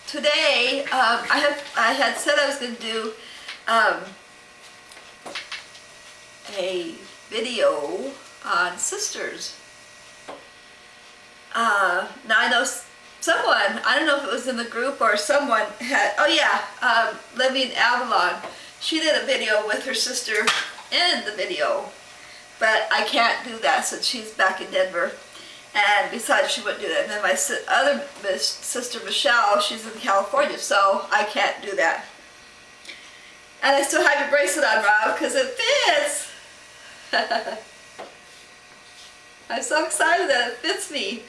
today I had said I was going to do a video on sisters. Now I know someone, I don't know if it was in the group or someone had, oh yeah, Libby in Avalon, she did a video with her sister in the video, but I can't do that since she's back in Denver. And besides, she wouldn't do that. And then my other sister, Michelle, she's in California, so I can't do that. And I still have your bracelet on, Rob, because it fits. I'm so excited that it fits me.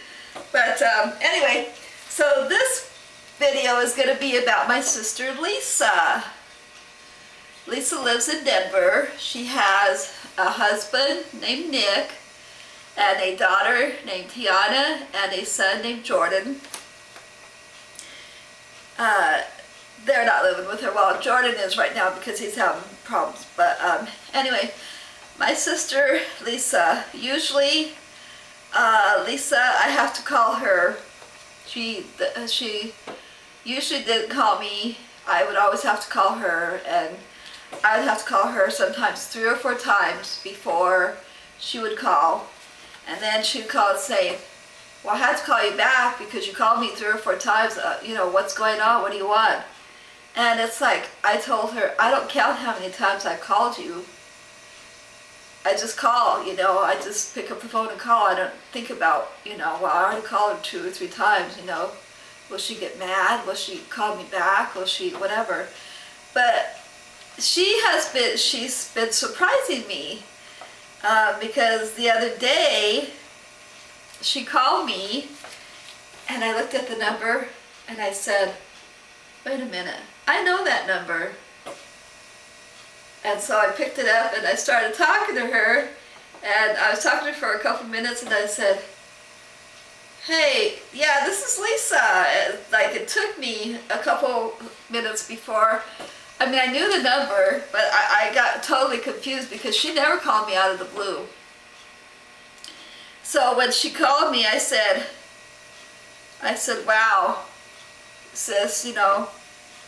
But anyway, so this video is going to be about my sister, Lisa. Lisa lives in Denver. She has a husband named Nick, and a daughter named Tiana, and a son named Jordan. They're not living with her. Well, Jordan is right now because he's having problems. But anyway, my sister Lisa, usually Lisa, I have to call her. She usually didn't call me. I would always have to call her, and I would have to call her sometimes 3 or 4 times before she would call. And then she'd call and say, well, I had to call you back because you called me 3 or 4 times. You know, what's going on? What do you want? And it's like, I told her, I don't count how many times I called you. I just call, you know. I just pick up the phone and call. I don't think about, you know, well, I already called her 2 or 3 times, you know. Will she get mad? Will she call me back? Will she, whatever. But she's been surprising me. Because the other day she called me and I looked at the number and I said, wait a minute, I know that number. And so I picked it up and I started talking to her, and I was talking to her for a couple minutes, and I said, hey, yeah, this is Lisa. And like, it took me a couple minutes before, I mean, I knew the number, but I got totally confused because she never called me out of the blue. So when she called me, I said, wow, sis, you know,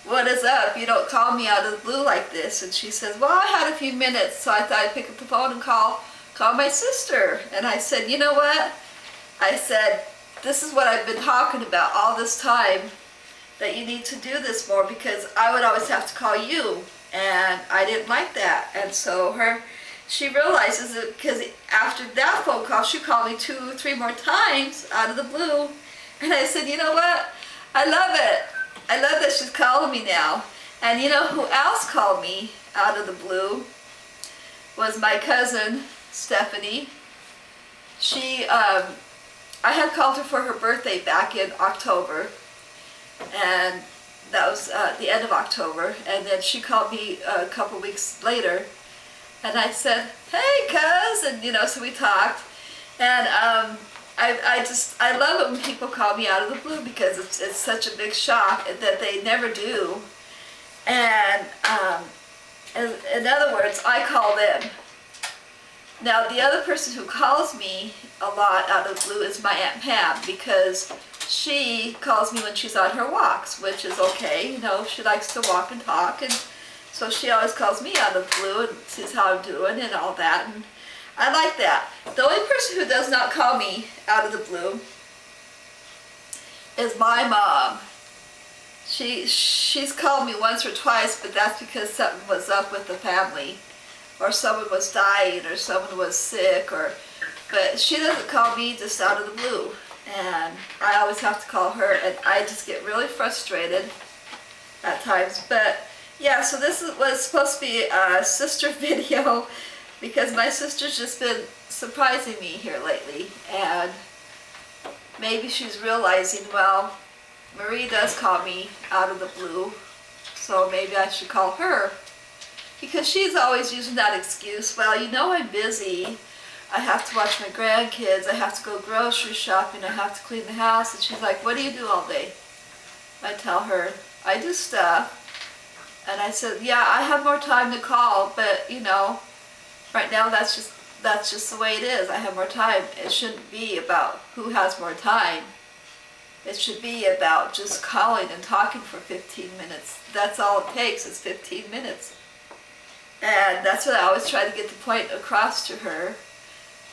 what is up? You don't call me out of the blue like this. And she says, well, I had a few minutes, so I thought I'd pick up the phone and call my sister. And I said, you know what? I said, this is what I've been talking about all this time, that you need to do this more, because I would always have to call you, and I didn't like that. And so she realizes it, because after that phone call, she called me 2 or 3 more times out of the blue. And I said, you know what? I love it. I love that she's calling me now. And you know who else called me out of the blue? Was my cousin, Stephanie. I had called her for her birthday back in October. And that was the end of October, and then she called me a couple weeks later, and I said, hey cuz, and you know, so we talked, and I love it when people call me out of the blue, because it's such a big shock that they never do. And in other words, I call them. Now the other person who calls me a lot out of the blue is my Aunt Pam, because she calls me when she's on her walks, which is okay, you know, she likes to walk and talk, and so she always calls me out of the blue and sees how I'm doing and all that, and I like that. The only person who does not call me out of the blue is my mom. She's called me once or twice, but that's because something was up with the family, or someone was dying, or someone was sick, but she doesn't call me just out of the blue. And I always have to call her, and I just get really frustrated at times. But yeah, so this was supposed to be a sister video, because my sister's just been surprising me here lately, and maybe she's realizing, well, Marie does call me out of the blue, so maybe I should call her, because she's always using that excuse, well, you know, I'm busy. I have to watch my grandkids, I have to go grocery shopping, I have to clean the house. And she's like, what do you do all day? I tell her, I do stuff. And I said, yeah, I have more time to call, but you know, right now that's just the way it is. I have more time. It shouldn't be about who has more time. It should be about just calling and talking for 15 minutes. That's all it takes is 15 minutes. And that's what I always try to get the point across to her,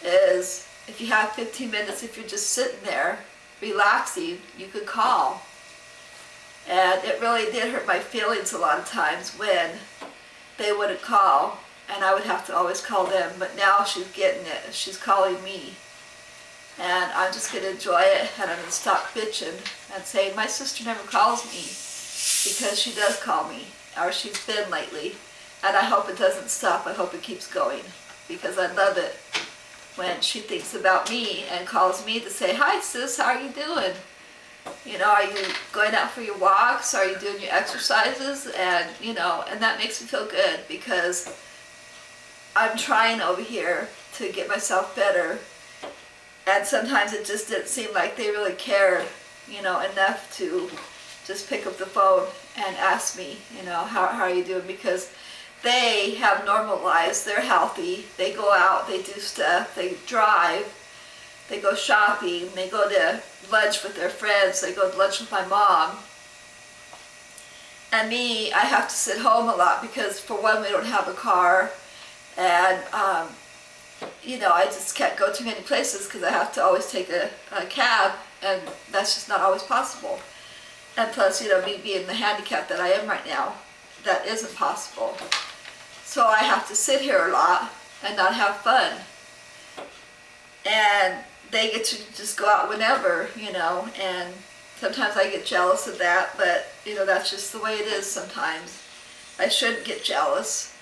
is if you have 15 minutes, if you're just sitting there relaxing, you could call. And it really did hurt my feelings a lot of times when they wouldn't call and I would have to always call them. But now she's getting it. She's calling me. And I'm just going to enjoy it, and I'm going to stop bitching and say, my sister never calls me, because she does call me, or she's been lately. And I hope it doesn't stop. I hope it keeps going, because I love it when she thinks about me and calls me to say, hi sis, how are you doing? You know, are you going out for your walks? Are you doing your exercises? And, you know, and that makes me feel good, because I'm trying over here to get myself better. And sometimes it just didn't seem like they really cared, you know, enough to just pick up the phone and ask me, you know, how are you doing? Because they have normal lives. They're healthy. They go out. They do stuff. They drive. They go shopping. They go to lunch with their friends. They go to lunch with my mom. And me, I have to sit home a lot because, for one, we don't have a car. And, you know, I just can't go too many places because I have to always take a cab, and that's just not always possible. And plus, you know, me being the handicap that I am right now, that isn't possible. So I have to sit here a lot and not have fun. And they get to just go out whenever, you know, and sometimes I get jealous of that, but, you know, that's just the way it is sometimes. I shouldn't get jealous,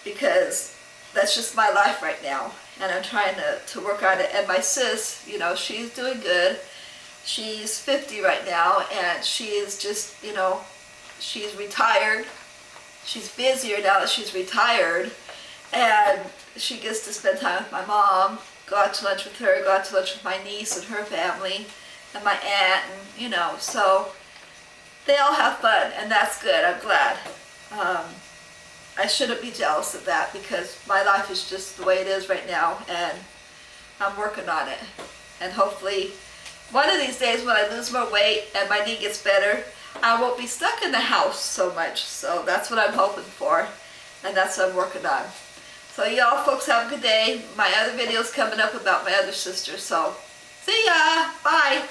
because that's just my life right now, and I'm trying to work on it. And my sis, you know, she's doing good. She's 50 right now, and she is just, you know, she's retired. She's busier now that she's retired, and she gets to spend time with my mom, go out to lunch with her, go out to lunch with my niece and her family, and my aunt, and, you know, so they all have fun, and that's good. I'm glad. I shouldn't be jealous of that, because my life is just the way it is right now, and I'm working on it. And hopefully, one of these days when I lose more weight and my knee gets better, I won't be stuck in the house so much. So that's what I'm hoping for, and that's what I'm working on. So y'all folks have a good day. My other video's coming up about my other sister. So see ya. Bye.